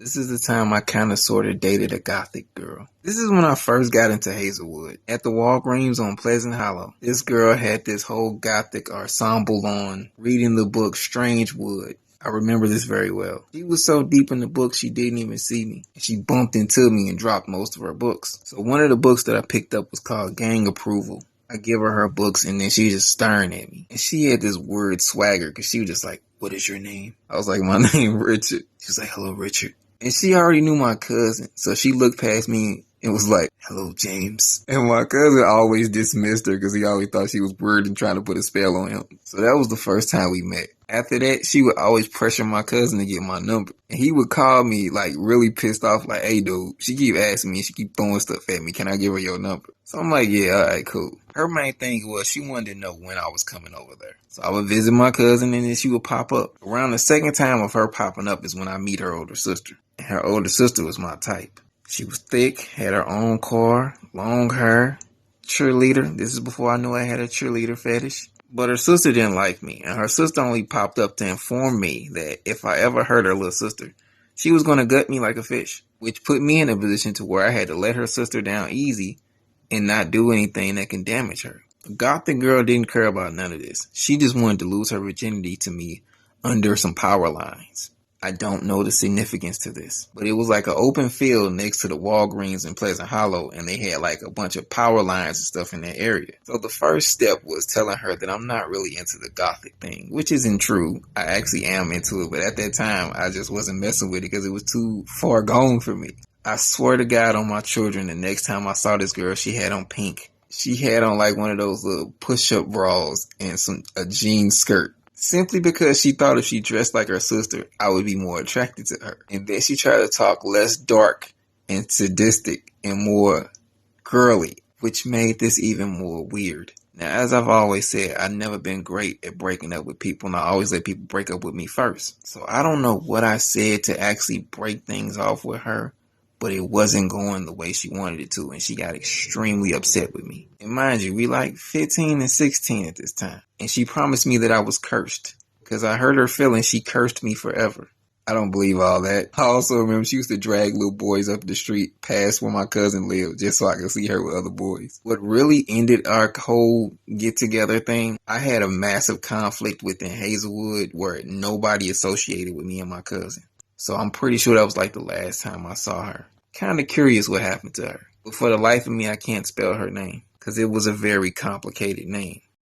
This is the time I kind of sort of dated a Gothic girl. This is when I first got into Hazelwood. At the Walgreens on Pleasant Hollow, this girl had this whole Gothic ensemble on, reading the book Strange Wood. I remember this very well. She was so deep in the book she didn't even see me. She bumped into me and dropped most of her books. So one of the books that I picked up was called Gang Approval. I give her books and then she was just staring at me. And she had this weird swagger because she was just like, "What is your name?" I was like, "My name Richard." She was like, "Hello, Richard." And she already knew my cousin, so she looked past me and was like, "Hello, James." And my cousin always dismissed her because he always thought she was weird and trying to put a spell on him. So that was the first time we met. After that, she would always pressure my cousin to get my number. And he would call me like really pissed off, like, "Hey dude, she keep asking me, she keep throwing stuff at me. Can I give her your number?" So I'm like, "Yeah, alright, cool." Her main thing was she wanted to know when I was coming over there. So I would visit my cousin and then she would pop up. Around the second time of her popping up is when I meet her older sister. And her older sister was my type. She was thick, had her own car, long hair, cheerleader. This is before I knew I had a cheerleader fetish. But her sister didn't like me, and her sister only popped up to inform me that if I ever hurt her little sister, she was going to gut me like a fish, which put me in a position to where I had to let her sister down easy and not do anything that can damage her. The Gothic girl didn't care about none of this. She just wanted to lose her virginity to me under some power lines. I don't know the significance to this, but it was like an open field next to the Walgreens in Pleasant Hollow, and they had like a bunch of power lines and stuff in that area. So the first step was telling her that I'm not really into the Gothic thing, which isn't true. I actually am into it, but at that time, I just wasn't messing with it because it was too far gone for me. I swear to God on my children, the next time I saw this girl, she had on pink. She had on like one of those little push-up bras and a jean skirt. Simply because she thought if she dressed like her sister, I would be more attracted to her. And then she tried to talk less dark and sadistic and more girly, which made this even more weird. Now, as I've always said, I've never been great at breaking up with people, and I always let people break up with me first. So I don't know what I said to actually break things off with her, but it wasn't going the way she wanted it to, and she got extremely upset with me. And mind you, we like 15 and 16 at this time. And she promised me that I was cursed, because I hurt her feelings. She cursed me forever. I don't believe all that. I also remember she used to drag little boys up the street past where my cousin lived just so I could see her with other boys. What really ended our whole get-together thing, I had a massive conflict within Hazelwood where nobody associated with me and my cousin. So I'm pretty sure that was like the last time I saw her. Kind of curious what happened to her. But for the life of me, I can't spell her name because it was a very complicated name.